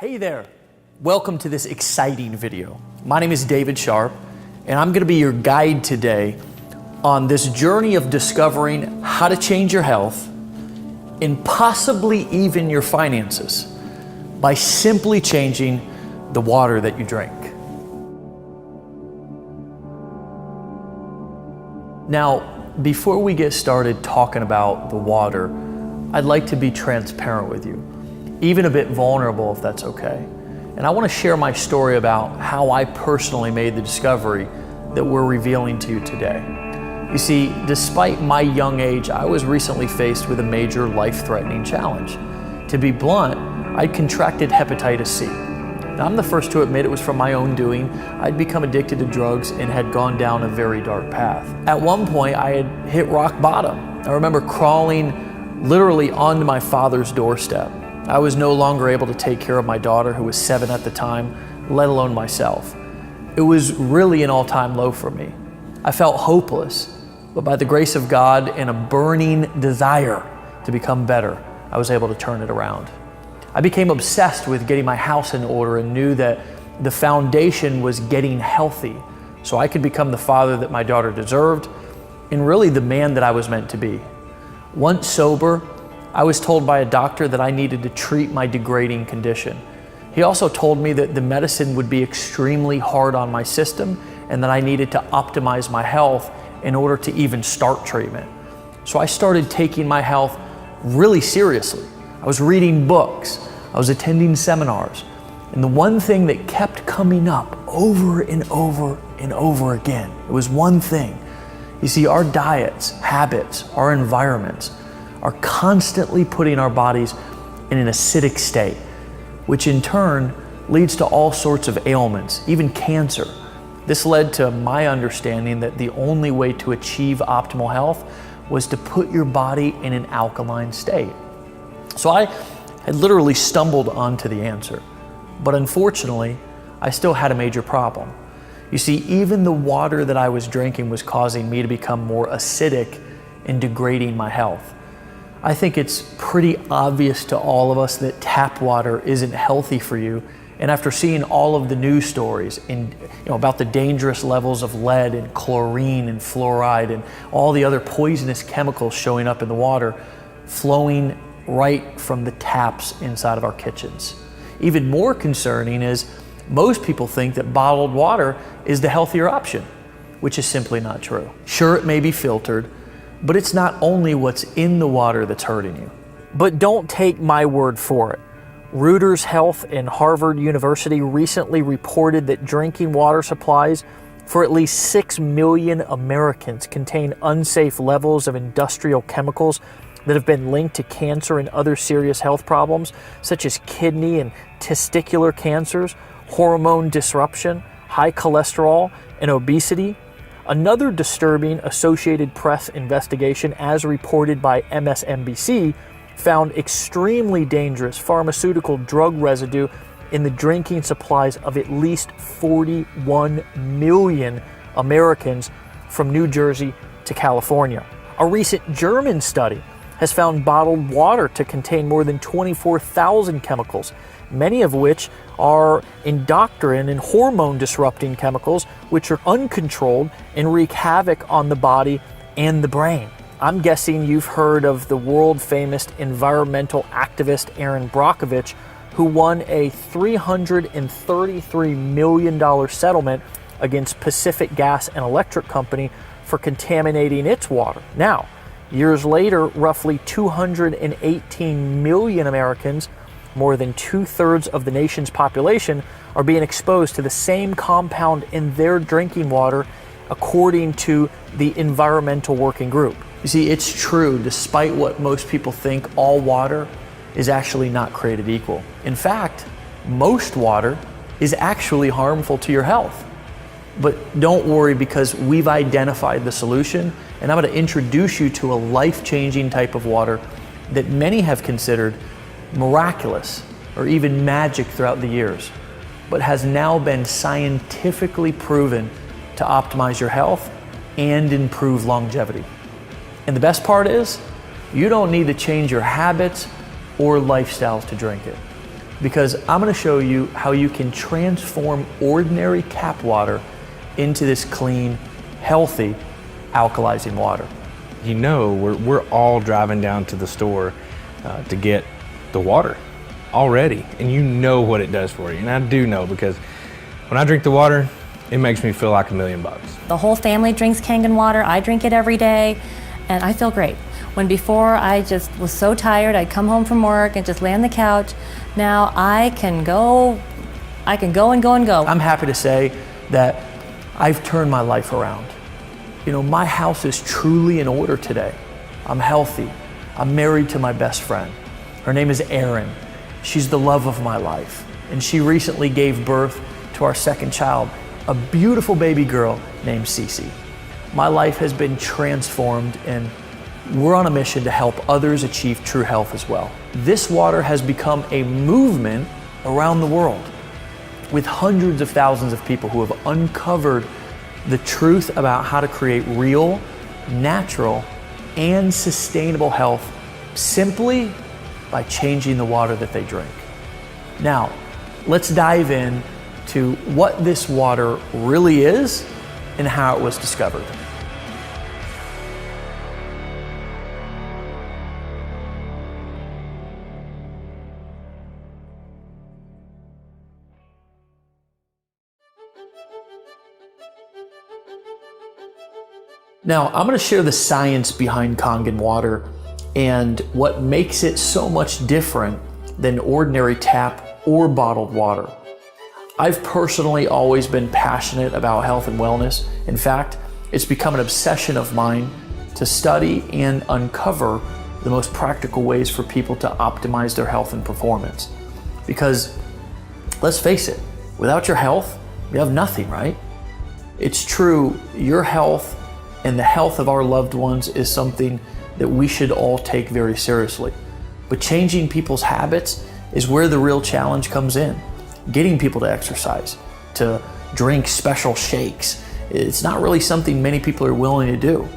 Hey there, welcome to this exciting video. My name is David Sharp, and I'm gonna be your guide today on this journey of discovering how to change your health and possibly even your finances by simply changing the water that you drink. Now, before we get started talking about the water, I'd like to be transparent with you, even a bit vulnerable if that's okay. And I want to share my story about how I personally made the discovery that we're revealing to you today. You see, despite my young age, I was recently faced with a major life-threatening challenge. To be blunt, I'd contracted hepatitis C. Now, I'm the first to admit it was from my own doing. I'd become addicted to drugs and had gone down a very dark path. At one point, I had hit rock bottom. I remember crawling literally onto my father's doorstep. I was no longer able to take care of my daughter, who was 7 at the time, let alone myself. It was really an all-time low for me. I felt hopeless, but by the grace of God and a burning desire to become better, I was able to turn it around. I became obsessed with getting my house in order and knew that the foundation was getting healthy so I could become the father that my daughter deserved and really the man that I was meant to be. Once sober, I was told by a doctor that I needed to treat my degrading condition. He also told me that the medicine would be extremely hard on my system and that I needed to optimize my health in order to even start treatment. So I started taking my health really seriously. I was reading books, I was attending seminars, and the one thing that kept coming up over and over and over again, it was one thing. You see, our diets, habits, our environments are constantly putting our bodies in an acidic state, which in turn leads to all sorts of ailments, even cancer. This led to my understanding that the only way to achieve optimal health was to put your body in an alkaline state. So I had literally stumbled onto the answer, but unfortunately, I still had a major problem. You see, even the water that I was drinking was causing me to become more acidic and degrading my health. I think it's pretty obvious to all of us that tap water isn't healthy for you. And after seeing all of the news stories about the dangerous levels of lead and chlorine and fluoride and all the other poisonous chemicals showing up in the water, flowing right from the taps inside of our kitchens. Even more concerning is most people think that bottled water is the healthier option, which is simply not true. Sure, it may be filtered, but it's not only what's in the water that's hurting you. But don't take my word for it. Reuters Health and Harvard University recently reported that drinking water supplies for at least 6 million Americans contain unsafe levels of industrial chemicals that have been linked to cancer and other serious health problems, such as kidney and testicular cancers, hormone disruption, high cholesterol, and obesity. Another disturbing Associated Press investigation, as reported by MSNBC, found extremely dangerous pharmaceutical drug residue in the drinking supplies of at least 41 million Americans from New Jersey to California. A recent German study has found bottled water to contain more than 24,000 chemicals, many of which are endocrine and hormone disrupting chemicals, which are uncontrolled and wreak havoc on the body and the brain. I'm guessing you've heard of the world famous environmental activist Erin Brockovich, who won a $333 million settlement against Pacific Gas and Electric Company for contaminating its water. Now, years later, roughly 218 million Americans, more than 2/3 of the nation's population, are being exposed to the same compound in their drinking water, according to the Environmental Working Group. You see, it's true, despite what most people think, all water is actually not created equal. In fact, most water is actually harmful to your health. But don't worry, because we've identified the solution, and I'm going to introduce you to a life-changing type of water that many have considered miraculous or even magic throughout the years, but has now been scientifically proven to optimize your health and improve longevity. And the best part is, you don't need to change your habits or lifestyles to drink it. because I'm going to show you how you can transform ordinary tap water into this clean, healthy, alkalizing water. You know, we're all driving down to the store to get the water already, and you know what it does for you. And I do know, because when I drink the water, it makes me feel like $1 million. The whole family drinks Kangen water. I drink it every day, and I feel great. When before I just was so tired, I'd come home from work and just lay on the couch. Now I can go and go and go. I'm happy to say that I've turned my life around. You know, my house is truly in order today. I'm healthy. I'm married to my best friend. Her name is Erin. She's the love of my life. And she recently gave birth to our second child, a beautiful baby girl named Cece. My life has been transformed, and we're on a mission to help others achieve true health as well. This water has become a movement around the world, with hundreds of thousands of people who have uncovered the truth about how to create real, natural, and sustainable health simply by changing the water that they drink. Now, let's dive in to what this water really is and how it was discovered. Now, I'm going to share the science behind Kangen water and what makes it so much different than ordinary tap or bottled water. I've personally always been passionate about health and wellness. In fact, it's become an obsession of mine to study and uncover the most practical ways for people to optimize their health and performance. Because let's face it, without your health, you have nothing, right? It's true, your health and the health of our loved ones is something that we should all take very seriously. But changing people's habits is where the real challenge comes in. Getting people to exercise, to drink special shakes, it's not really something many people are willing to do.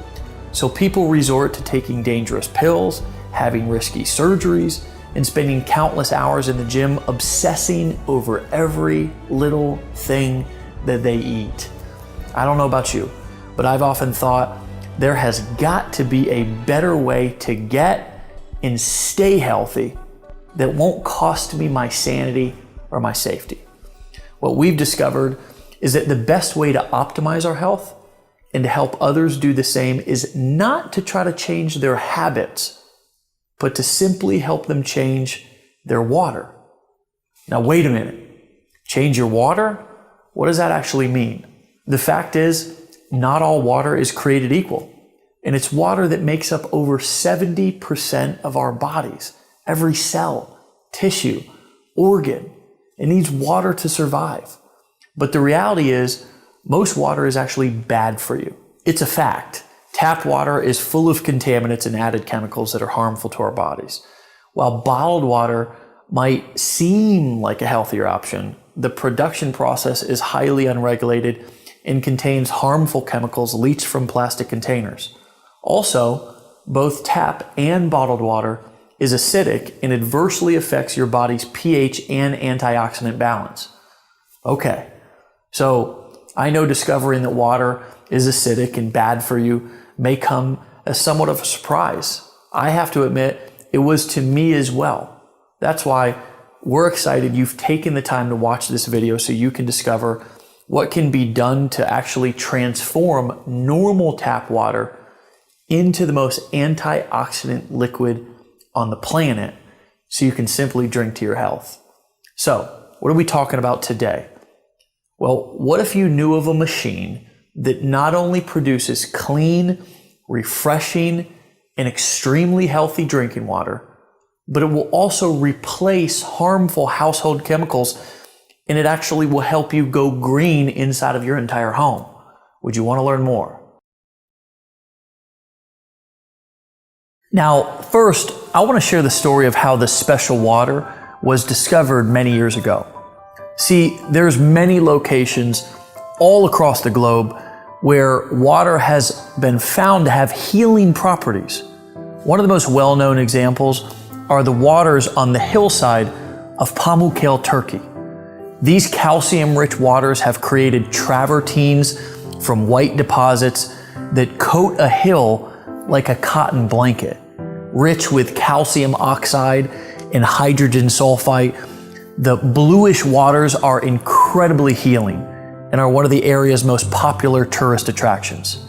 So people resort to taking dangerous pills, having risky surgeries, and spending countless hours in the gym obsessing over every little thing that they eat. I don't know about you, but I've often thought there has got to be a better way to get and stay healthy that won't cost me my sanity or my safety. What we've discovered is that the best way to optimize our health and to help others do the same is not to try to change their habits, but to simply help them change their water. Now, wait a minute. Change your water? What does that actually mean? The fact is, not all water is created equal. And it's water that makes up over 70% of our bodies. Every cell, tissue, organ, it needs water to survive. But the reality is, most water is actually bad for you. It's a fact. Tap water is full of contaminants and added chemicals that are harmful to our bodies. While bottled water might seem like a healthier option, the production process is highly unregulated and contains harmful chemicals leached from plastic containers. Also, both tap and bottled water is acidic and adversely affects your body's pH and antioxidant balance. Okay, so I know discovering that water is acidic and bad for you may come as somewhat of a surprise. I have to admit, it was to me as well. That's why we're excited you've taken the time to watch this video so you can discover what can be done to actually transform normal tap water into the most antioxidant liquid on the planet so you can simply drink to your health. So, what are we talking about today? Well, what if you knew of a machine that not only produces clean, refreshing, and extremely healthy drinking water, but it will also replace harmful household chemicals, and it actually will help you go green inside of your entire home? Would you want to learn more? Now, first, I want to share the story of how this special water was discovered many years ago. See, there's many locations all across the globe where water has been found to have healing properties. One of the most well-known examples are the waters on the hillside of Pamukkale, Turkey. These calcium-rich waters have created travertines from white deposits that coat a hill like a cotton blanket, rich with calcium oxide and hydrogen sulfite. The bluish waters are incredibly healing and are one of the area's most popular tourist attractions.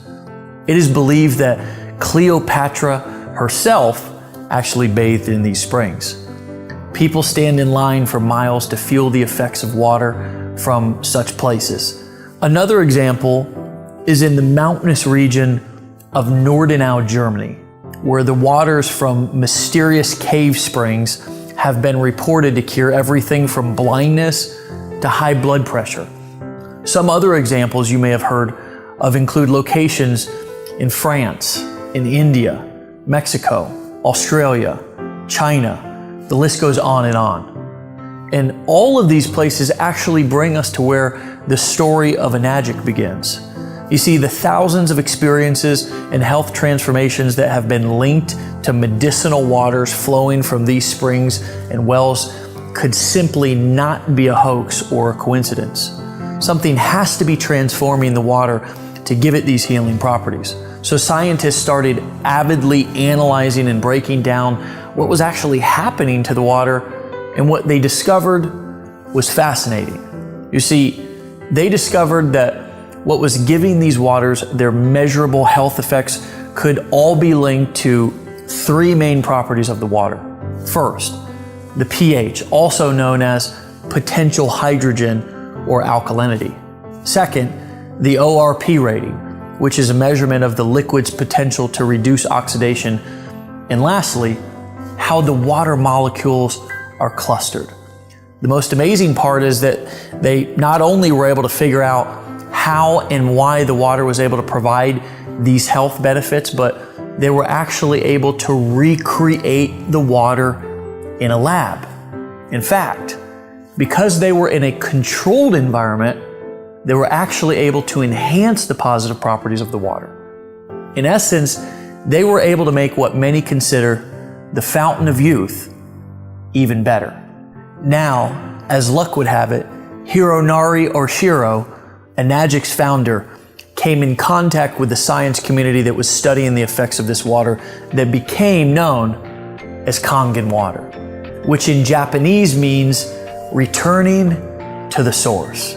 It is believed that Cleopatra herself actually bathed in these springs. People stand in line for miles to feel the effects of water from such places. Another example is in the mountainous region of Nordenau, Germany, where the waters from mysterious cave springs have been reported to cure everything from blindness to high blood pressure. Some other examples you may have heard of include locations in France, in India, Mexico, Australia, China. The list goes on and on. And all of these places actually bring us to where the story of Enagic begins. You see, the thousands of experiences and health transformations that have been linked to medicinal waters flowing from these springs and wells could simply not be a hoax or a coincidence. Something has to be transforming the water to give it these healing properties. So scientists started avidly analyzing and breaking down what was actually happening to the water, and what they discovered was fascinating. You see, they discovered that what was giving these waters their measurable health effects could all be linked to three main properties of the water. First, the pH, also known as potential hydrogen or alkalinity. Second, the ORP rating, which is a measurement of the liquid's potential to reduce oxidation. And lastly, how the water molecules are clustered. The most amazing part is that they not only were able to figure out how and why the water was able to provide these health benefits, but they were actually able to recreate the water in a lab. In fact, because they were in a controlled environment, they were actually able to enhance the positive properties of the water. In essence, they were able to make what many consider the fountain of youth even better. Now, as luck would have it, Hironari Oshiro, Enagic's founder, came in contact with the science community that was studying the effects of this water that became known as Kangen water, which in Japanese means returning to the source.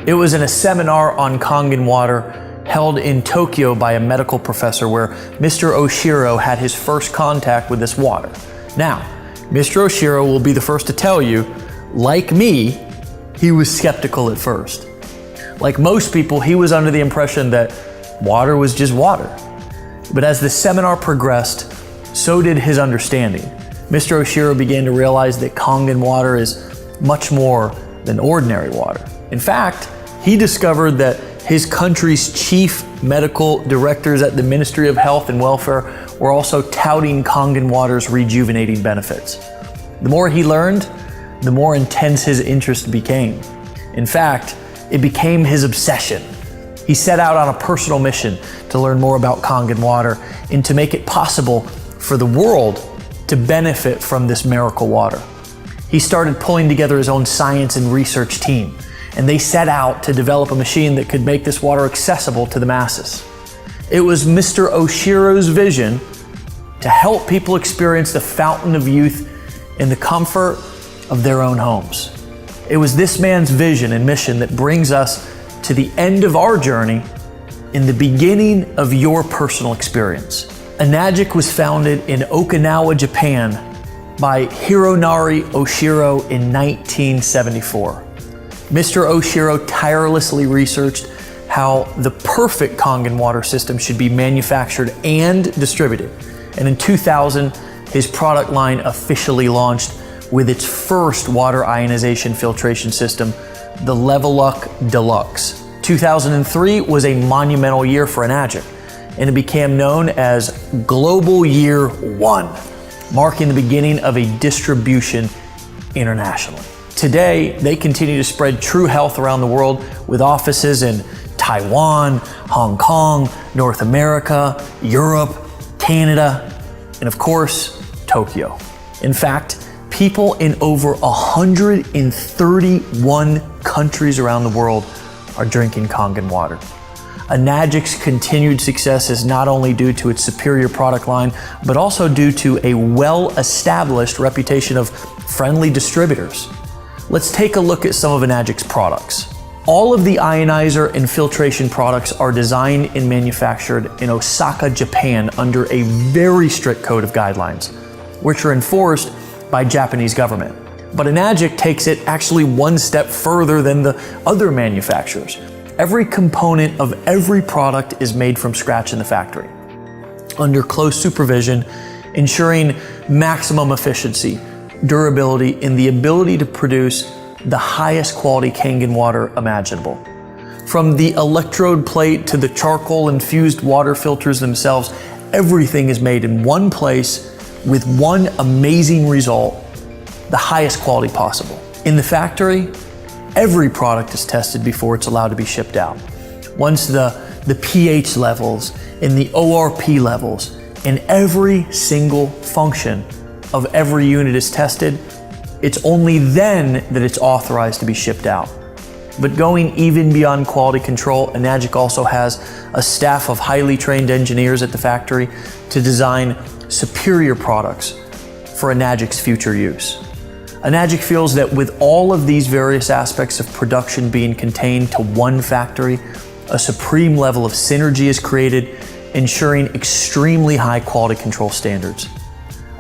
It was in a seminar on Kangen water held in Tokyo by a medical professor where Mr. Oshiro had his first contact with this water. Now, Mr. Oshiro will be the first to tell you, like me, he was skeptical at first. Like most people, he was under the impression that water was just water. But as the seminar progressed, so did his understanding. Mr. Oshiro began to realize that Kangen water is much more than ordinary water. In fact, he discovered that his country's chief medical directors at the Ministry of Health and Welfare were also touting Kangen water's rejuvenating benefits. The more he learned, the more intense his interest became. In fact, it became his obsession. He set out on a personal mission to learn more about Kangen water and to make it possible for the world to benefit from this miracle water. He started pulling together his own science and research team, and they set out to develop a machine that could make this water accessible to the masses. It was Mr. Oshiro's vision to help people experience the fountain of youth in the comfort of their own homes. It was this man's vision and mission that brings us to the end of our journey in the beginning of your personal experience. Enagic was founded in Okinawa, Japan by Hironari Oshiro in 1974. Mr. Oshiro tirelessly researched how the perfect Kangen water system should be manufactured and distributed. And in 2000, his product line officially launched with its first water ionization filtration system, the Leveluck Deluxe. 2003 was a monumental year for Enagic, and it became known as Global Year 1, marking the beginning of a distribution internationally. Today, they continue to spread true health around the world with offices in Taiwan, Hong Kong, North America, Europe, Canada, and of course, Tokyo. In fact, People in over 131 countries around the world are drinking Kangen water. Enagic's continued success is not only due to its superior product line, but also due to a well-established reputation of friendly distributors. Let's take a look at some of Enagic's products. All of the ionizer and filtration products are designed and manufactured in Osaka, Japan under a very strict code of guidelines, which are enforced by Japanese government. But Enagic takes it actually one step further than the other manufacturers. Every component of every product is made from scratch in the factory, under close supervision, ensuring maximum efficiency, durability, and the ability to produce the highest quality Kangen water imaginable. From the electrode plate to the charcoal infused water filters themselves, everything is made in one place with one amazing result, the highest quality possible. In the factory, every product is tested before it's allowed to be shipped out. Once the pH levels and the ORP levels and every single function of every unit is tested, it's only then that it's authorized to be shipped out. But going even beyond quality control, Enagic also has a staff of highly trained engineers at the factory to design superior products for Enagic's future use. Enagic feels that with all of these various aspects of production being contained to one factory, a supreme level of synergy is created, ensuring extremely high quality control standards.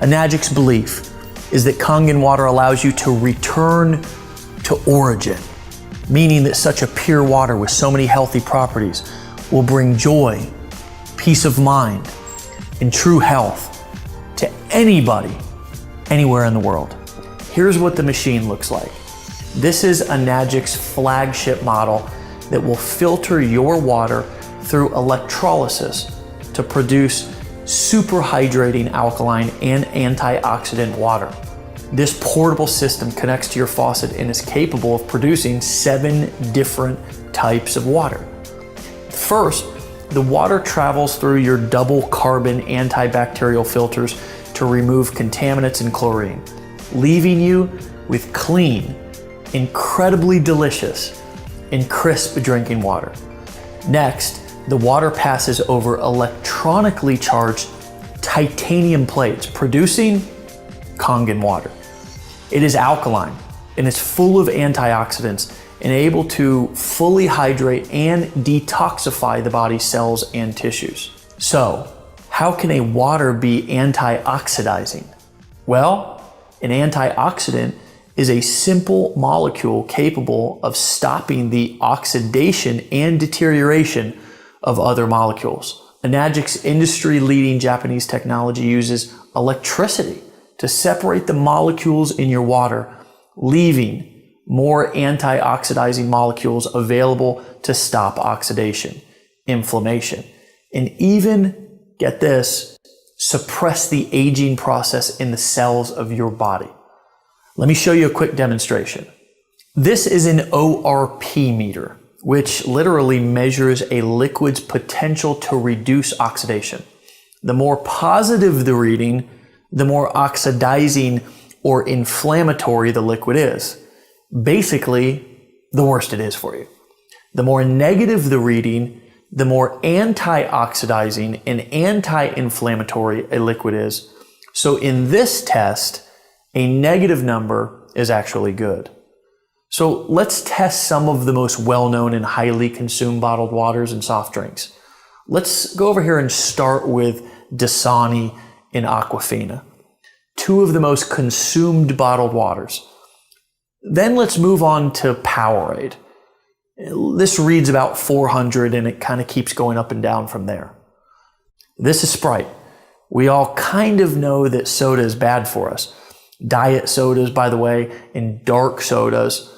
Enagic's belief is that Kangen water allows you to return to origin, meaning that such a pure water with so many healthy properties will bring joy, peace of mind, and true health to anybody, anywhere in the world. Here's what the machine looks like. This is Enagic's flagship model that will filter your water through electrolysis to produce super hydrating alkaline and antioxidant water. This portable system connects to your faucet and is capable of producing 7 different types of water. First, the water travels through your double carbon antibacterial filters to remove contaminants and chlorine, leaving you with clean, incredibly delicious, and crisp drinking water. Next, the water passes over electronically charged titanium plates, producing Kangen water. It is alkaline and is full of antioxidants and able to fully hydrate and detoxify the body's cells and tissues. So, how can a water be antioxidizing? Well, an antioxidant is a simple molecule capable of stopping the oxidation and deterioration of other molecules. Enagic's industry-leading Japanese technology uses electricity to separate the molecules in your water, leaving more antioxidizing molecules available to stop oxidation, inflammation, and even, get this, suppress the aging process in the cells of your body. Let me show you a quick demonstration. This is an ORP meter, which literally measures a liquid's potential to reduce oxidation. The more positive the reading, the more oxidizing or inflammatory the liquid is. Basically, the worse it is for you. The more negative the reading, the more antioxidizing and anti-inflammatory a liquid is. So in this test, a negative number is actually good. So let's test some of the most well-known and highly consumed bottled waters and soft drinks. Let's go over here and start with Dasani and Aquafina, 2 of the most consumed bottled waters. Then let's move on to Powerade. This reads about 400 and it kind of keeps going up and down from there. This is Sprite. We all kind of know that soda is bad for us. Diet sodas, by the way, and dark sodas,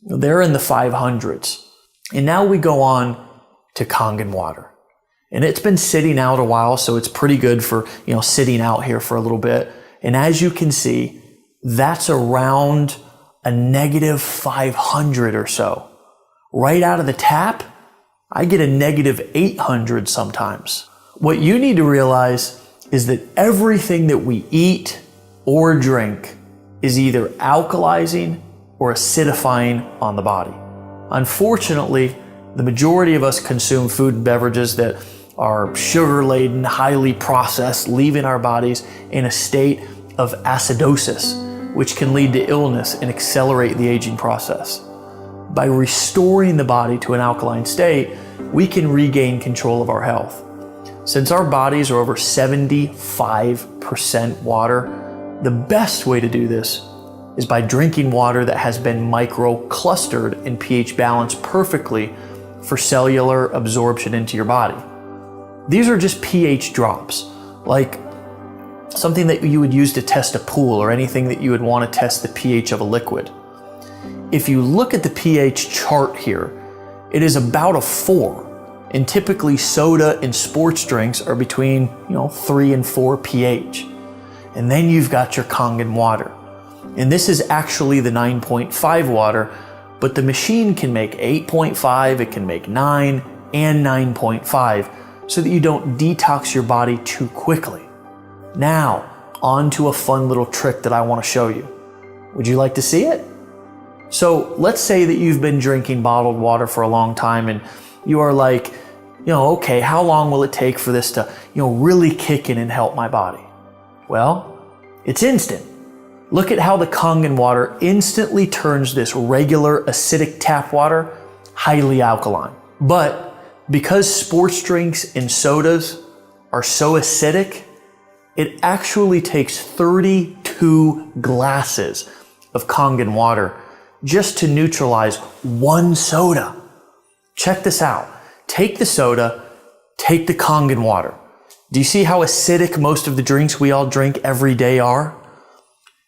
they're in the 500s. And now we go on to Kangen water. And it's been sitting out a while, so it's pretty good for, sitting out here for a little bit. And as you can see, that's around a negative 500 or so. Right out of the tap, I get a negative 800 sometimes. What you need to realize is that everything that we eat or drink is either alkalizing or acidifying on the body. Unfortunately, the majority of us consume food and beverages that are sugar-laden, highly processed, leaving our bodies in a state of acidosis, which can lead to illness and accelerate the aging process. By restoring the body to an alkaline state, we can regain control of our health. Since our bodies are over 75% water, the best way to do this is by drinking water that has been micro-clustered and pH balanced perfectly for cellular absorption into your body. These are just pH drops, like something that you would use to test a pool or anything that you would want to test the pH of a liquid. If you look at the pH chart here, it is about a 4. And typically soda and sports drinks are between 3 and 4 pH. And then you've got your Kangen water. And this is actually the 9.5 water, but the machine can make 8.5, it can make 9 and 9.5 so that you don't detox your body too quickly. Now, on to a fun little trick that I want to show you. Would you like to see it? So let's say that you've been drinking bottled water for a long time and you are like, okay, how long will it take for this to, really kick in and help my body? Well, it's instant. Look at how the Kangen water instantly turns this regular acidic tap water highly alkaline. But because sports drinks and sodas are so acidic, it actually takes 32 glasses of Kangen water just to neutralize one soda. Check this out. Take the soda, take the Kangen water. Do you see how acidic most of the drinks we all drink every day are?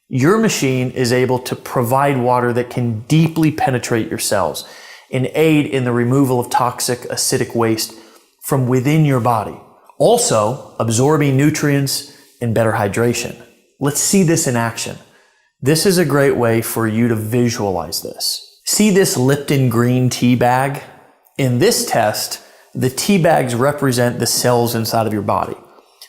Your machine is able to provide water that can deeply penetrate your cells and aid in the removal of toxic acidic waste from within your body, also absorbing nutrients and better hydration. Let's see this in action. This is a great way for you to visualize this. See this Lipton green tea bag? In this test, the tea bags represent the cells inside of your body.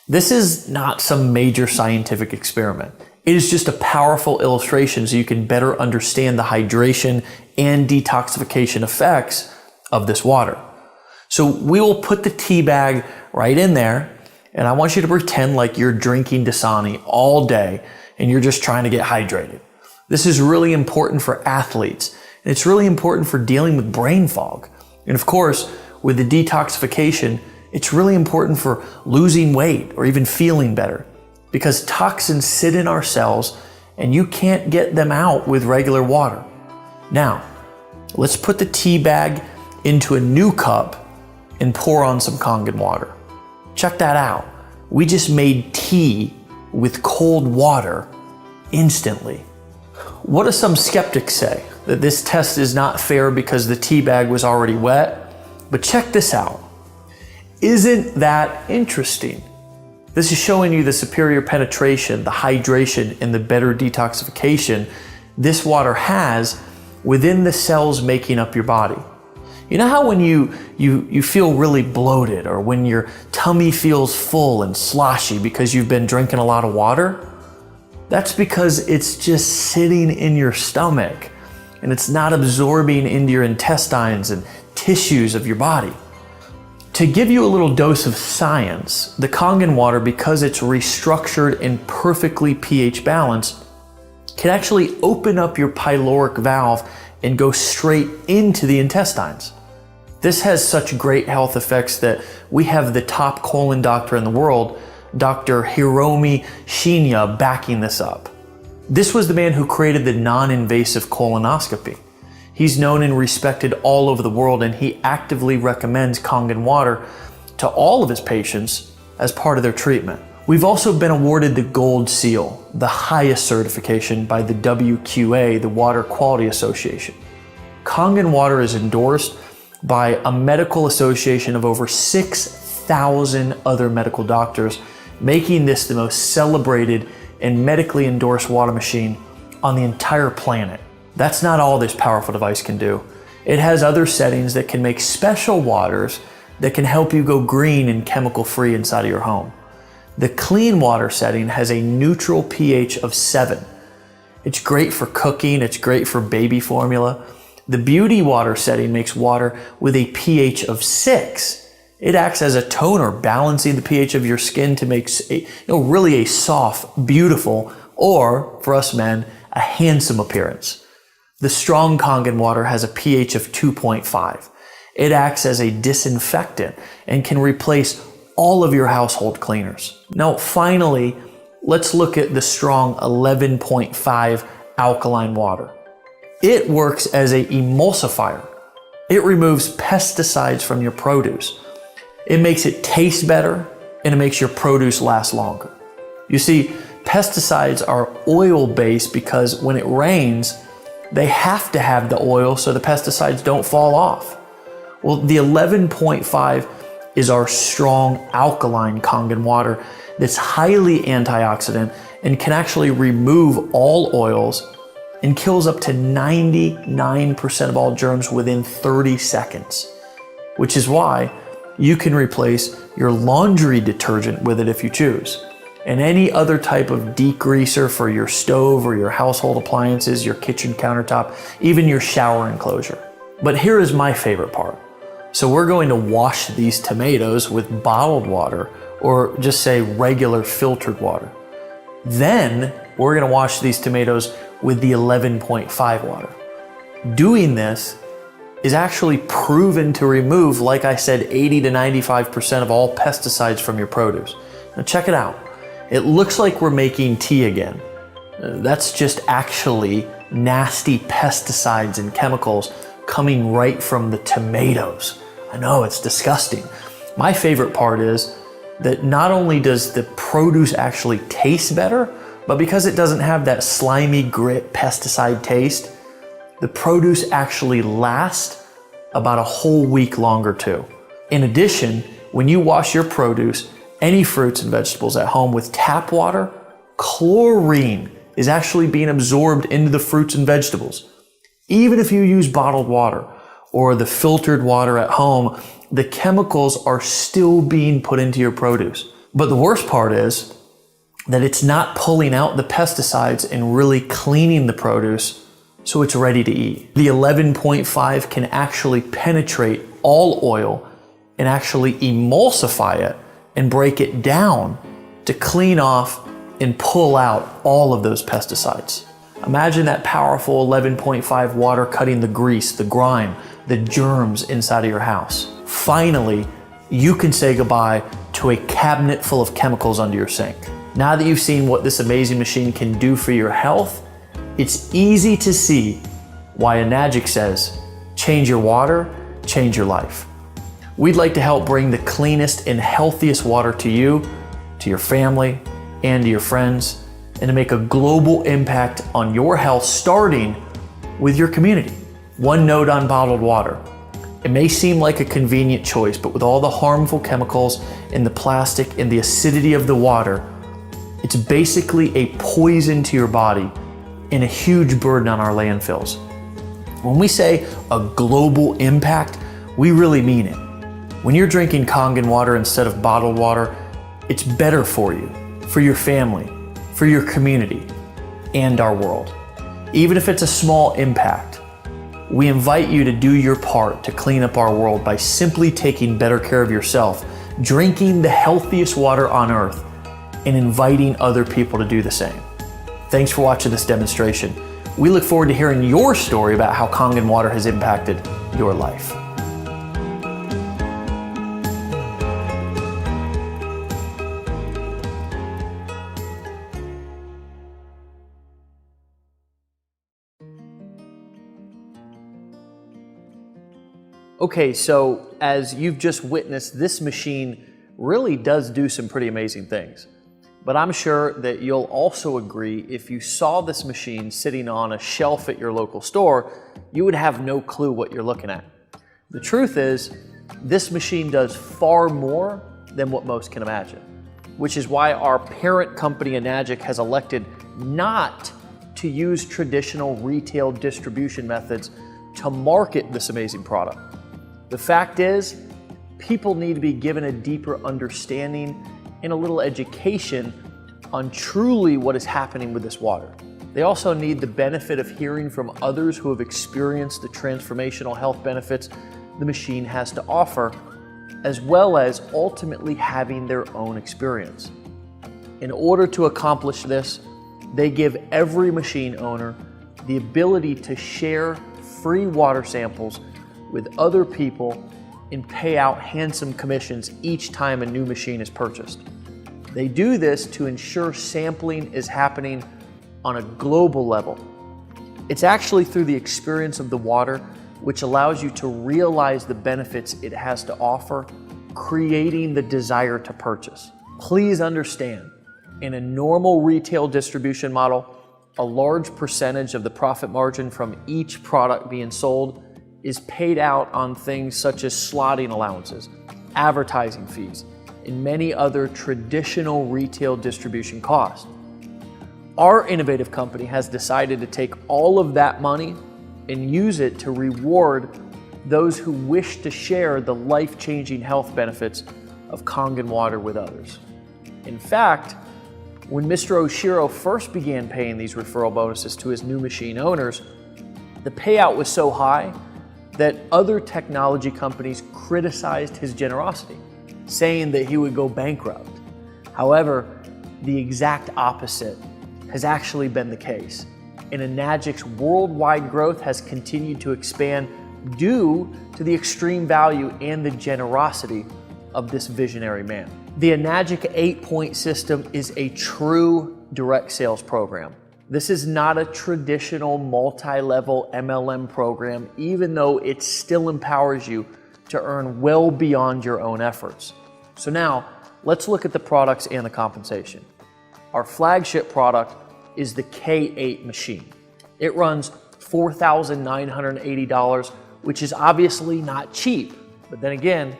This is not some major scientific experiment. It is just a powerful illustration so you can better understand the hydration and detoxification effects of this water. So we will put the tea bag right in there, and I want you to pretend like you're drinking Dasani all day and you're just trying to get hydrated. This is really important for athletes, and it's really important for dealing with brain fog. And of course, with the detoxification, it's really important for losing weight or even feeling better, because toxins sit in our cells and you can't get them out with regular water. Now, let's put the tea bag into a new cup and pour on some Kangen water. Check that out. We just made tea with cold water instantly. What do some skeptics say? That this test is not fair because the tea bag was already wet? But check this out. Isn't that interesting? This is showing you the superior penetration, the hydration, and the better detoxification this water has within the cells making up your body. You know how when you feel really bloated, or when your tummy feels full and sloshy because you've been drinking a lot of water? That's because it's just sitting in your stomach and it's not absorbing into your intestines and tissues of your body. To give you a little dose of science, the Kangen water, because it's restructured and perfectly pH balanced, can actually open up your pyloric valve and go straight into the intestines. This has such great health effects that we have the top colon doctor in the world, Dr. Hiromi Shinya, backing this up. This was the man who created the non-invasive colonoscopy. He's known and respected all over the world, and he actively recommends Kangen water to all of his patients as part of their treatment. We've also been awarded the Gold Seal, the highest certification by the WQA, the Water Quality Association. Kangen water is endorsed by a medical association of over 6,000 other medical doctors, making this the most celebrated and medically endorsed water machine on the entire planet. That's not all this powerful device can do. It has other settings that can make special waters that can help you go green and chemical free inside of your home. The clean water setting has a neutral pH of 7. It's great for cooking, it's great for baby formula. The beauty water setting makes water with a pH of 6. It acts as a toner, balancing the pH of your skin to make really a soft, beautiful, or for us men, a handsome appearance. The strong Kangen water has a pH of 2.5. It acts as a disinfectant and can replace all of your household cleaners. Now, finally, let's look at the strong 11.5 alkaline water. It works as an emulsifier. It removes pesticides from your produce. It makes it taste better, and it makes your produce last longer. You see, pesticides are oil-based because when it rains, they have to have the oil so the pesticides don't fall off. Well, the 11.5 is our strong alkaline Kangen water that's highly antioxidant and can actually remove all oils and kills up to 99% of all germs within 30 seconds, which is why you can replace your laundry detergent with it if you choose, and any other type of degreaser for your stove or your household appliances, your kitchen countertop, even your shower enclosure. But here is my favorite part. So we're going to wash these tomatoes with bottled water, or just say regular filtered water. Then we're going to wash these tomatoes with the 11.5 water. Doing this is actually proven to remove, like I said, 80 to 95% of all pesticides from your produce. Now check it out. It looks like we're making tea again. That's just actually nasty pesticides and chemicals coming right from the tomatoes. I know, it's disgusting. My favorite part is that not only does the produce actually taste better, but because it doesn't have that slimy grit pesticide taste, the produce actually lasts about a whole week longer too. In addition, when you wash your produce, any fruits and vegetables at home with tap water, chlorine is actually being absorbed into the fruits and vegetables. Even if you use bottled water or the filtered water at home, the chemicals are still being put into your produce. But the worst part is that it's not pulling out the pesticides and really cleaning the produce so it's ready to eat. The 11.5 can actually penetrate all oil and actually emulsify it and break it down to clean off and pull out all of those pesticides. Imagine that powerful 11.5 water cutting the grease, the grime, the germs inside of your house. Finally, you can say goodbye to a cabinet full of chemicals under your sink. Now that you've seen what this amazing machine can do for your health, it's easy to see why Enagic says, change your water, change your life. We'd like to help bring the cleanest and healthiest water to you, to your family, and to your friends, and to make a global impact on your health, starting with your community. One note on bottled water. It may seem like a convenient choice, but with all the harmful chemicals and the plastic and the acidity of the water, it's basically a poison to your body and a huge burden on our landfills. When we say a global impact, we really mean it. When you're drinking Kangen water instead of bottled water, it's better for you, for your family, for your community, and our world. Even if it's a small impact, we invite you to do your part to clean up our world by simply taking better care of yourself, drinking the healthiest water on earth, and inviting other people to do the same. Thanks for watching this demonstration. We look forward to hearing your story about how Kangen water has impacted your life. Okay, so as you've just witnessed, this machine really does do some pretty amazing things. But I'm sure that you'll also agree, if you saw this machine sitting on a shelf at your local store, you would have no clue what you're looking at. The truth is, this machine does far more than what most can imagine, which is why our parent company Enagic has elected not to use traditional retail distribution methods to market this amazing product. The fact is, people need to be given a deeper understanding and a little education on truly what is happening with this water. They also need the benefit of hearing from others who have experienced the transformational health benefits the machine has to offer, as well as ultimately having their own experience. In order to accomplish this, they give every machine owner the ability to share free water samples with other people and pay out handsome commissions each time a new machine is purchased. They do this to ensure sampling is happening on a global level. It's actually through the experience of the water which allows you to realize the benefits it has to offer, creating the desire to purchase. Please understand, in a normal retail distribution model, a large percentage of the profit margin from each product being sold is paid out on things such as slotting allowances, advertising fees, and many other traditional retail distribution costs. Our innovative company has decided to take all of that money and use it to reward those who wish to share the life-changing health benefits of Kangen water with others. In fact, when Mr. Oshiro first began paying these referral bonuses to his new machine owners, the payout was so high that other technology companies criticized his generosity, saying that he would go bankrupt. However, the exact opposite has actually been the case, and Enagic's worldwide growth has continued to expand due to the extreme value and the generosity of this visionary man. The Enagic 8-point system is a true direct sales program. This is not a traditional multi-level MLM program, even though it still empowers you to earn well beyond your own efforts. So now, let's look at the products and the compensation. Our flagship product is the K8 machine. It runs $4,980, which is obviously not cheap, but then again,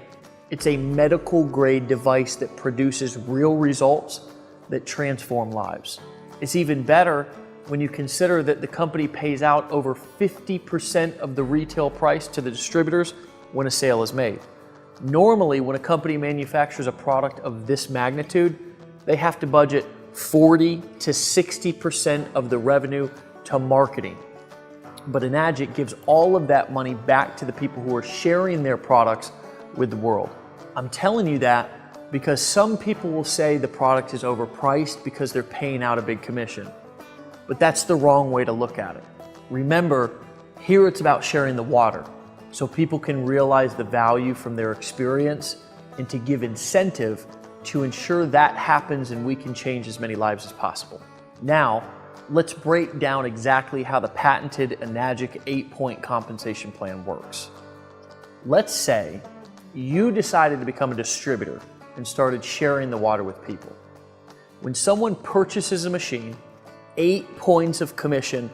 it's a medical grade device that produces real results that transform lives. It's even better when you consider that the company pays out over 50% of the retail price to the distributors when a sale is made. Normally, when a company manufactures a product of this magnitude, they have to budget 40 to 60% of the revenue to marketing. But Enagic gives all of that money back to the people who are sharing their products with the world. I'm telling you that because some people will say the product is overpriced because they're paying out a big commission. But that's the wrong way to look at it. Remember, here it's about sharing the water so people can realize the value from their experience and to give incentive to ensure that happens and we can change as many lives as possible. Now, let's break down exactly how the patented Enagic 8-point compensation plan works. Let's say you decided to become a distributor and started sharing the water with people. When someone purchases a machine, 8 points of commission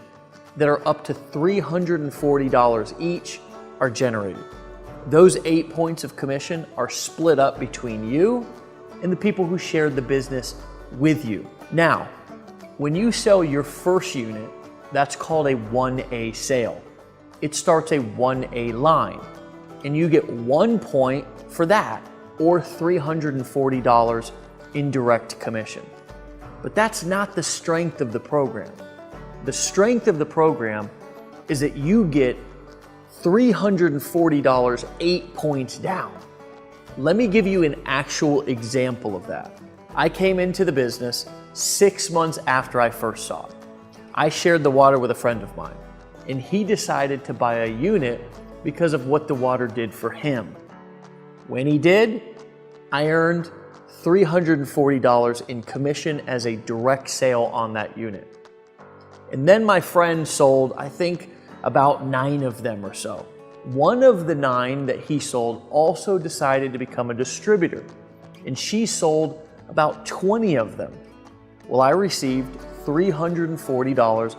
that are up to $340 each are generated. Those 8 points of commission are split up between you and the people who shared the business with you. Now, when you sell your first unit, that's called a 1A sale. It starts a 1A line, and you get 1 point for that, or $340 in direct commission. But that's not the strength of the program. The strength of the program is that you get $340 8 points down. Let me give you an actual example of that. I came into the business 6 months after I first saw it. I shared the water with a friend of mine, and he decided to buy a unit because of what the water did for him. When he did, I earned $340 in commission as a direct sale on that unit. And then my friend sold, I think, about 9 of them or so. One of the 9 that he sold also decided to become a distributor, and she sold about 20 of them. Well, I received $340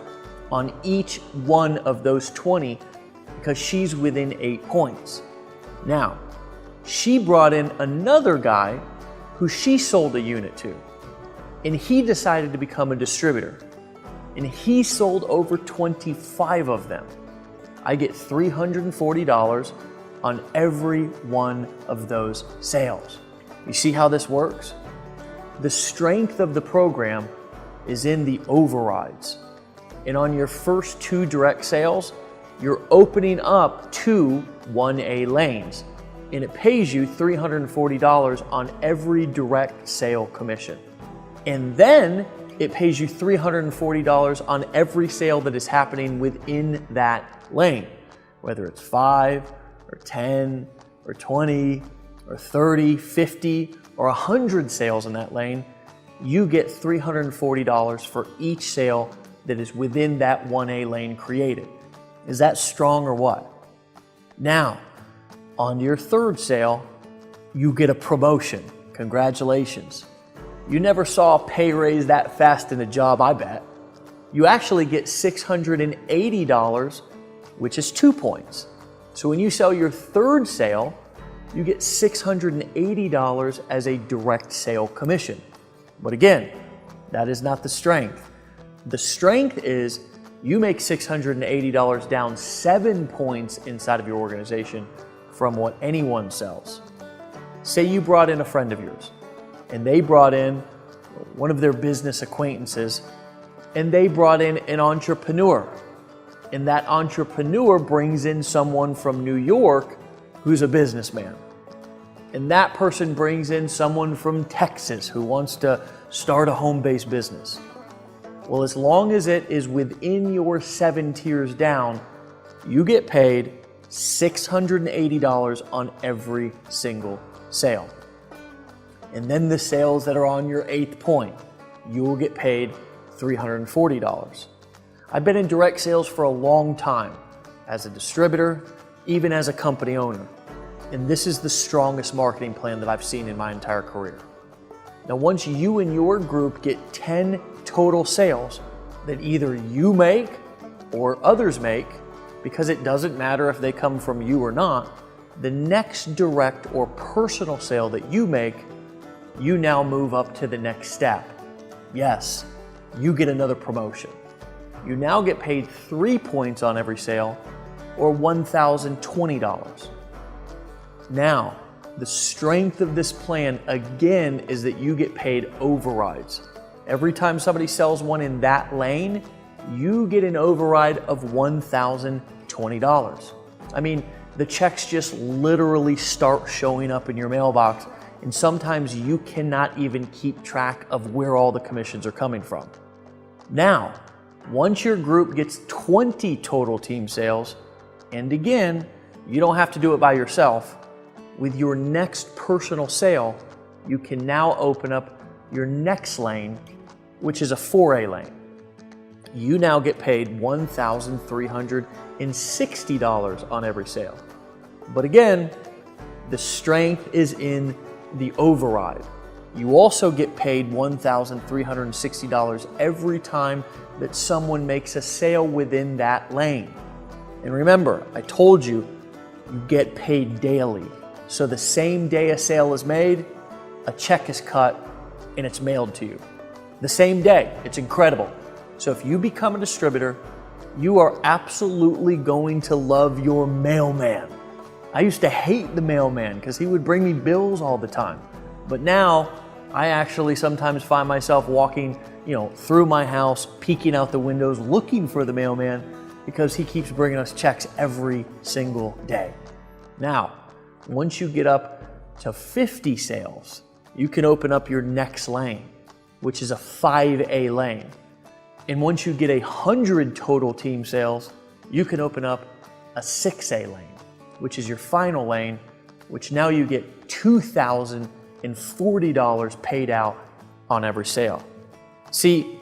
on each one of those 20 because she's within 8 points. Now, she brought in another guy who she sold a unit to, and he decided to become a distributor, and he sold over 25 of them. I get $340 on every one of those sales. You see how this works? The strength of the program is in the overrides. And on your first 2 direct sales, you're opening up 2 1A lanes. And it pays you $340 on every direct sale commission. And then it pays you $340 on every sale that is happening within that lane, whether it's 5 or 10 or 20 or 30, 50 or 100 sales in that lane. You get $340 for each sale that is within that 1A lane created. Is that strong or what? Now, on your 3rd sale, you get a promotion. Congratulations. You never saw a pay raise that fast in a job, I bet. You actually get $680, which is 2 points. So when you sell your 3rd sale, you get $680 as a direct sale commission. But again, that is not the strength. The strength is you make $680 down 7 points inside of your organization from what anyone sells. Say you brought in a friend of yours, and they brought in one of their business acquaintances, and they brought in an entrepreneur. And that entrepreneur brings in someone from New York who's a businessman. And that person brings in someone from Texas who wants to start a home-based business. Well, as long as it is within your 7 tiers down, you get paid $680 on every single sale. And then the sales that are on your 8th point, you will get paid $340. I've been in direct sales for a long time, as a distributor, even as a company owner. And this is the strongest marketing plan that I've seen in my entire career. Now, once you and your group get 10 total sales that either you make or others make, because it doesn't matter if they come from you or not, the next direct or personal sale that you make, you now move up to the next step. Yes, you get another promotion. You now get paid 3 points on every sale, or $1,020. Now, the strength of this plan, again, is that you get paid overrides. Every time somebody sells one in that lane, you get an override of $1,020. I mean, the checks just literally start showing up in your mailbox, and sometimes you cannot even keep track of where all the commissions are coming from. Now, once your group gets 20 total team sales, and again, you don't have to do it by yourself, with your next personal sale, you can now open up your next lane, which is a 4A lane. You now get paid $1,360 on every sale. But again, the strength is in the override. You also get paid $1,360 every time that someone makes a sale within that lane. And remember, I told you, you get paid daily. So the same day a sale is made, a check is cut and it's mailed to you. The same day. It's incredible. So if you become a distributor, you are absolutely going to love your mailman. I used to hate the mailman because he would bring me bills all the time. But now I actually sometimes find myself walking, through my house, peeking out the windows, looking for the mailman because he keeps bringing us checks every single day. Now, once you get up to 50 sales, you can open up your next lane, which is a 5A lane. And once you get 100 total team sales, you can open up a 6A lane, which is your final lane, which now you get $2,040 paid out on every sale. See,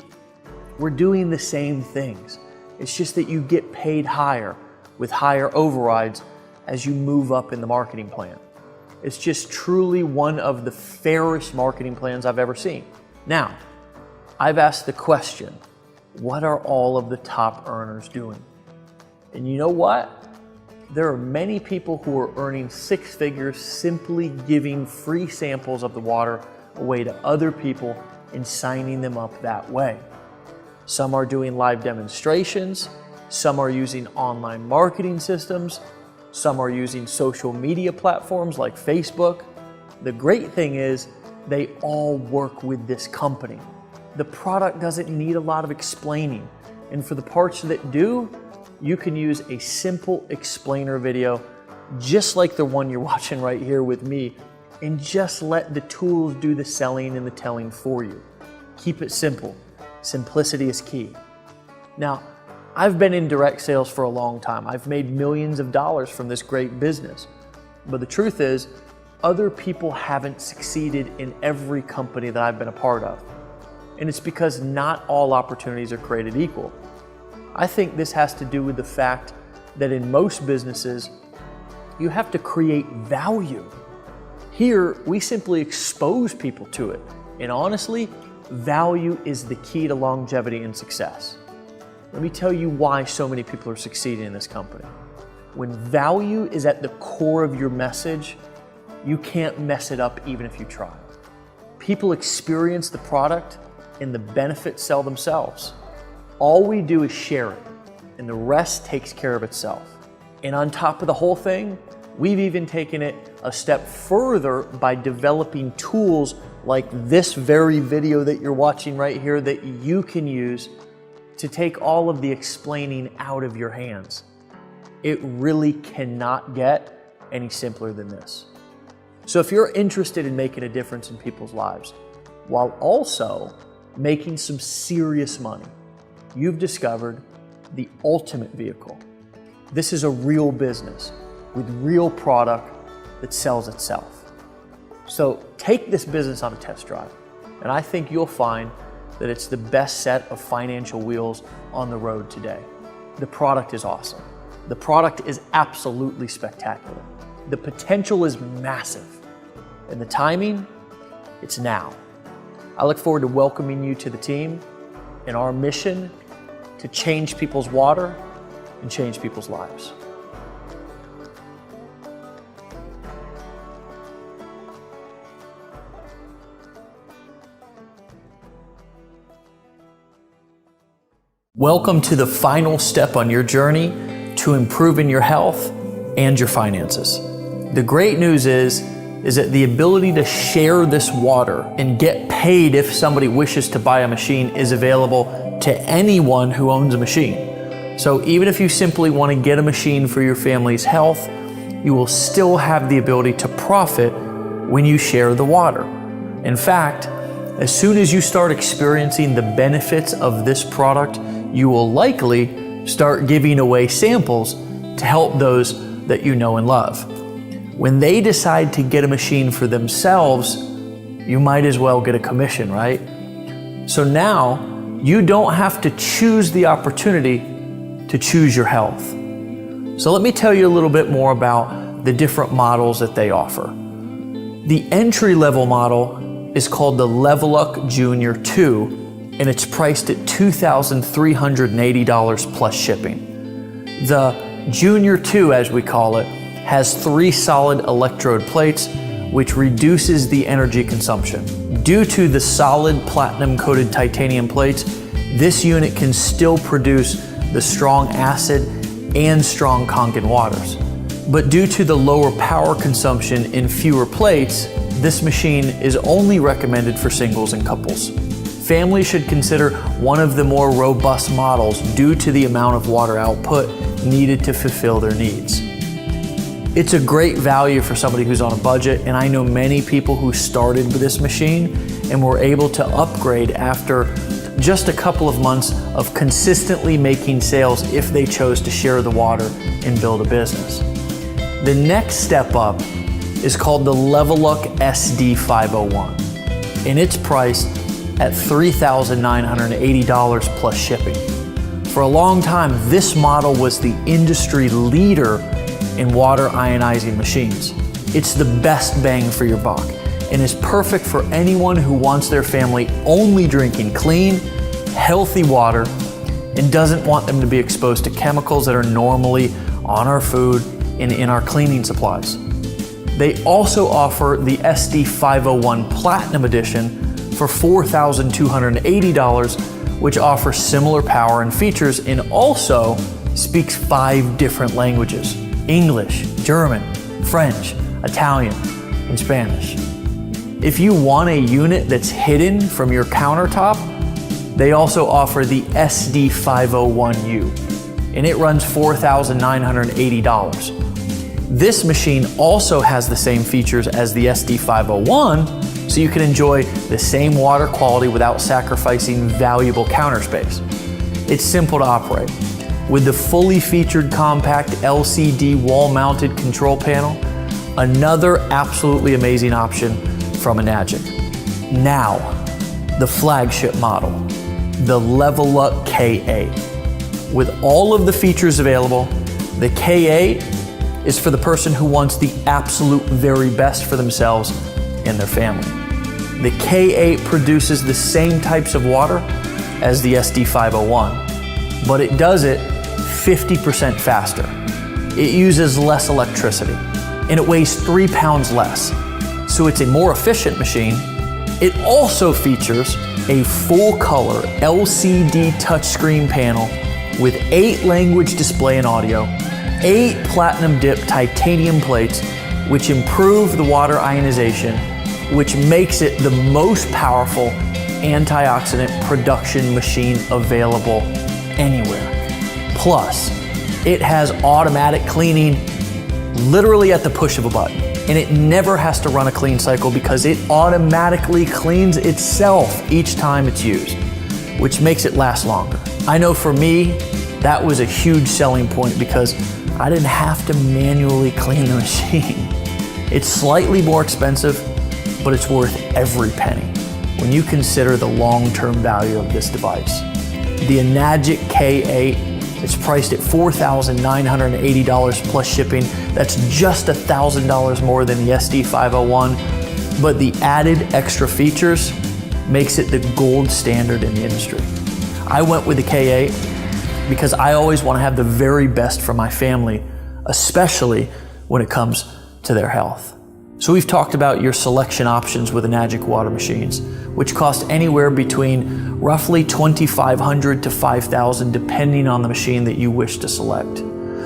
we're doing the same things. It's just that you get paid higher with higher overrides as you move up in the marketing plan. It's just truly one of the fairest marketing plans I've ever seen. Now, I've asked the question, what are all of the top earners doing? And you know what? There are many people who are earning 6 figures simply giving free samples of the water away to other people and signing them up that way. Some are doing live demonstrations, some are using online marketing systems, some are using social media platforms like Facebook. The great thing is they all work with this company. The product doesn't need a lot of explaining. And for the parts that do, you can use a simple explainer video, just like the one you're watching right here with me, and just let the tools do the selling and the telling for you. Keep it simple. Simplicity is key. Now, I've been in direct sales for a long time. I've made millions of dollars from this great business. But the truth is, other people haven't succeeded in every company that I've been a part of. And it's because not all opportunities are created equal. I think this has to do with the fact that in most businesses, you have to create value. Here, we simply expose people to it. And honestly, value is the key to longevity and success. Let me tell you why so many people are succeeding in this company. When value is at the core of your message, you can't mess it up even if you try. People experience the product and the benefits sell themselves. All we do is share it, and the rest takes care of itself. And on top of the whole thing, we've even taken it a step further by developing tools like this very video that you're watching right here that you can use to take all of the explaining out of your hands. It really cannot get any simpler than this. So if you're interested in making a difference in people's lives, while also making some serious money, you've discovered the ultimate vehicle. This is a real business with real product that sells itself. So take this business on a test drive, and I think you'll find that it's the best set of financial wheels on the road today. The product is awesome. The product is absolutely spectacular. The potential is massive. And the timing, it's now. I look forward to welcoming you to the team and our mission to change people's water and change people's lives. Welcome to the final step on your journey to improving your health and your finances. The great news is that the ability to share this water and get paid if somebody wishes to buy a machine is available to anyone who owns a machine. So even if you simply want to get a machine for your family's health, you will still have the ability to profit when you share the water. In fact, as soon as you start experiencing the benefits of this product, you will likely start giving away samples to help those that you know and love. When they decide to get a machine for themselves, you might as well get a commission, right? So now you don't have to choose the opportunity to choose your health. So let me tell you a little bit more about the different models that they offer. The entry-level model is called the Level Up Junior 2, and it's priced at $2,380 plus shipping. The Junior 2, as we call it, has 3 solid electrode plates, which reduces the energy consumption. Due to the solid platinum-coated titanium plates, this unit can still produce the strong acid and strong Kangen waters. But due to the lower power consumption in fewer plates, this machine is only recommended for singles and couples. Families should consider one of the more robust models due to the amount of water output needed to fulfill their needs. It's a great value for somebody who's on a budget, and I know many people who started with this machine and were able to upgrade after just a couple of months of consistently making sales if they chose to share the water and build a business. The next step up is called the Level Up SD501, and it's priced at $3,980 plus shipping. For a long time, this model was the industry leader in water ionizing machines. It's the best bang for your buck and is perfect for anyone who wants their family only drinking clean, healthy water and doesn't want them to be exposed to chemicals that are normally on our food and in our cleaning supplies. They also offer the SD501 Platinum Edition for $4,280, which offers similar power and features and also speaks 5 different languages: English, German, French, Italian, and Spanish. If you want a unit that's hidden from your countertop, They also offer the SD501U, and it runs $4,980. This machine also has the same features as the SD501, so you can enjoy the same water quality without sacrificing valuable counter space. It's simple to operate. With the fully featured compact LCD wall-mounted control panel, another absolutely amazing option from Enagic. Now, the flagship model, the Level Up K8. With all of the features available, the K8 is for the person who wants the absolute very best for themselves and their family. The K8 produces the same types of water as the SD501, but it does it 50% faster. It uses less electricity, and it weighs 3 pounds less. So it's a more efficient machine. It also features a full-color LCD touchscreen panel with 8 language display and audio, 8 platinum dip titanium plates, which improve the water ionization, which makes it the most powerful antioxidant production machine available anywhere. Plus, it has automatic cleaning literally at the push of a button, and it never has to run a clean cycle because it automatically cleans itself each time it's used, which makes it last longer. I know for me, that was a huge selling point because I didn't have to manually clean the machine. It's slightly more expensive, but it's worth every penny when you consider the long-term value of this device. The Enagic K8, it's priced at $4,980 plus shipping. That's just $1,000 more than the SD501, but the added extra features makes it the gold standard in the industry. I went with the K8 because I always want to have the very best for my family, especially when it comes to their health. So we've talked about your selection options with Enagic water machines, which cost anywhere between roughly $2,500 to $5,000 depending on the machine that you wish to select.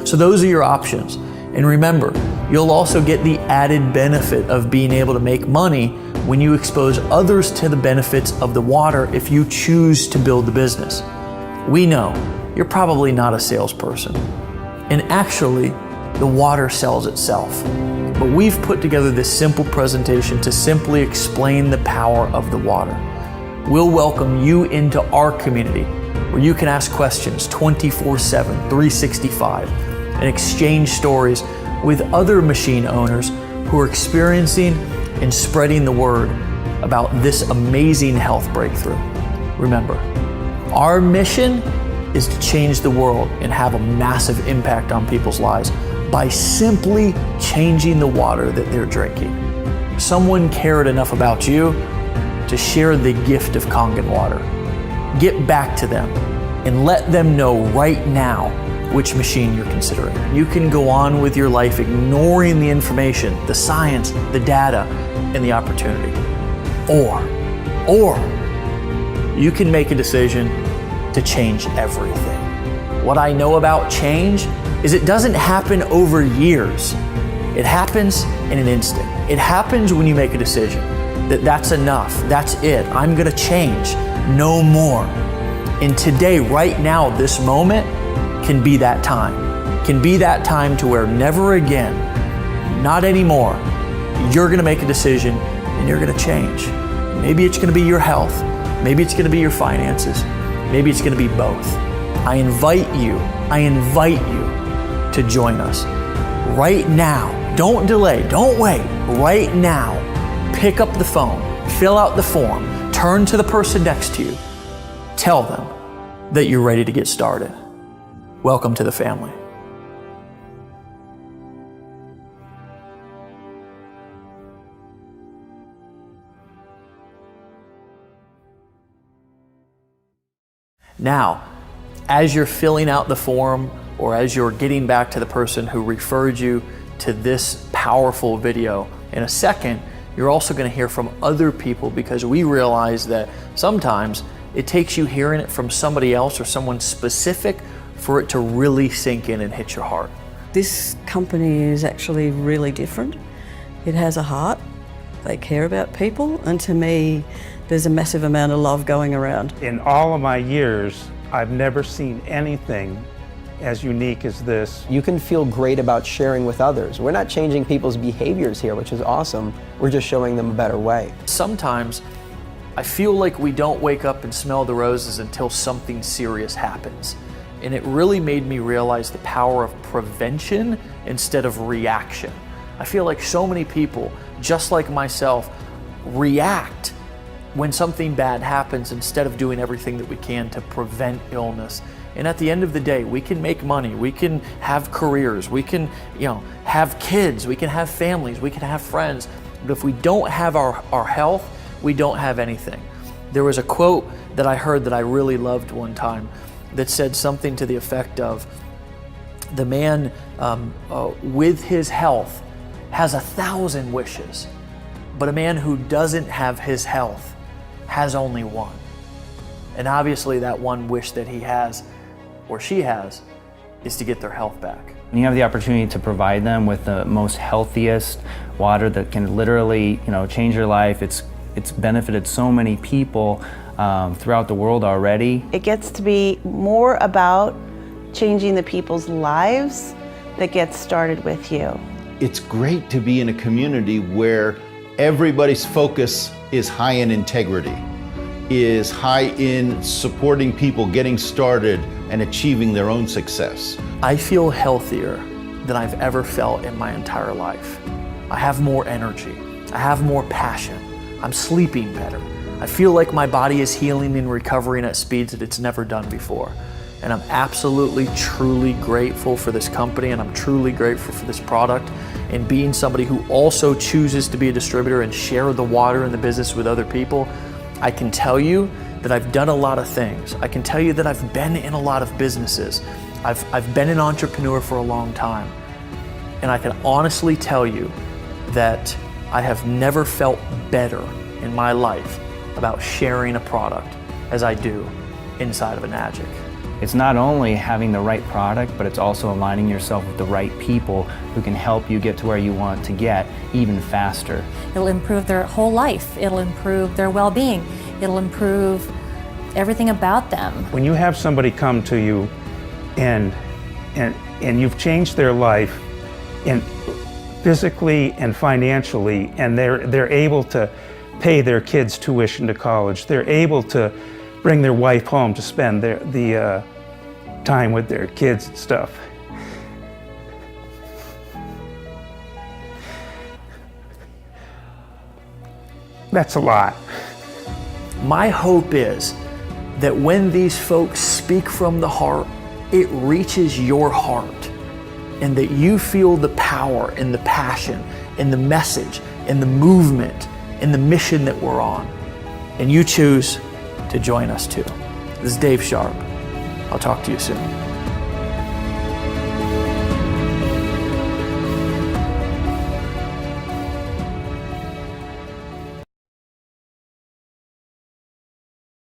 So those are your options. And remember, you'll also get the added benefit of being able to make money when you expose others to the benefits of the water if you choose to build the business. We know you're probably not a salesperson, and actually, the water sells itself. But we've put together this simple presentation to simply explain the power of the water. We'll welcome you into our community where you can ask questions 24/7, 365, and exchange stories with other machine owners who are experiencing and spreading the word about this amazing health breakthrough. Remember, our mission is to change the world and have a massive impact on people's lives by simply changing the water that they're drinking. Someone cared enough about you to share the gift of Kangen water. Get back to them and let them know right now which machine you're considering. You can go on with your life ignoring the information, the science, the data, and the opportunity. Or you can make a decision to change everything. What I know about change is it doesn't happen over years. It happens in an instant. It happens when you make a decision that that's enough, that's it, I'm gonna change, no more. And today, right now, this moment can be that time. Can be that time to where never again, not anymore, you're gonna make a decision and you're gonna change. Maybe it's gonna be your health, maybe it's gonna be your finances, maybe it's gonna be both. I invite you to join us right now. Don't delay, don't wait, right now. Pick up the phone, fill out the form, turn to the person next to you, tell them that you're ready to get started. Welcome to the family. Now, as you're filling out the form or as you're getting back to the person who referred you to this powerful video, in a second, you're also going to hear from other people because we realize that sometimes it takes you hearing it from somebody else or someone specific for it to really sink in and hit your heart. This company is actually really different. It has a heart. They care about people, and to me, there's a massive amount of love going around. In all of my years, I've never seen anything as unique as this. You can feel great about sharing with others. We're not changing people's behaviors here, which is awesome. We're just showing them a better way. Sometimes I feel like we don't wake up and smell the roses until something serious happens. And it really made me realize the power of prevention instead of reaction. I feel like so many people, just like myself, react when something bad happens instead of doing everything that we can to prevent illness. And at the end of the day, we can make money, we can have careers, we can, have kids, we can have families, we can have friends. But if we don't have our health, we don't have anything. There was a quote that I heard that I really loved one time that said something to the effect of, the man with his health has 1,000 wishes, but a man who doesn't have his health has only one. And obviously that one wish that he has or she has is to get their health back. And you have the opportunity to provide them with the most healthiest water that can literally, change their life. It's benefited so many people throughout the world already. It gets to be more about changing the people's lives that gets started with you. It's great to be in a community where everybody's focus is high in integrity, is high in supporting people getting started and achieving their own success. I feel healthier than I've ever felt in my entire life. I have more energy. I have more passion. I'm sleeping better. I feel like my body is healing and recovering at speeds that it's never done before. And I'm absolutely, truly grateful for this company, and I'm truly grateful for this product, and being somebody who also chooses to be a distributor and share the water and the business with other people. I can tell you that I've done a lot of things. I can tell you that I've been in a lot of businesses. I've been an entrepreneur for a long time. And I can honestly tell you that I have never felt better in my life about sharing a product as I do inside of a Enagic. It's not only having the right product, but it's also aligning yourself with the right people who can help you get to where you want to get even faster. It'll improve their whole life. It'll improve their well-being. It'll improve everything about them. When you have somebody come to you and you've changed their life physically and financially, and they're able to pay their kids' tuition to college, they're able to bring their wife home to spend the time with their kids and stuff. That's a lot. My hope is that when these folks speak from the heart, it reaches your heart, and that you feel the power and the passion and the message and the movement and the mission that we're on, and you choose to join us too. This is Dave Sharp. I'll talk to you soon.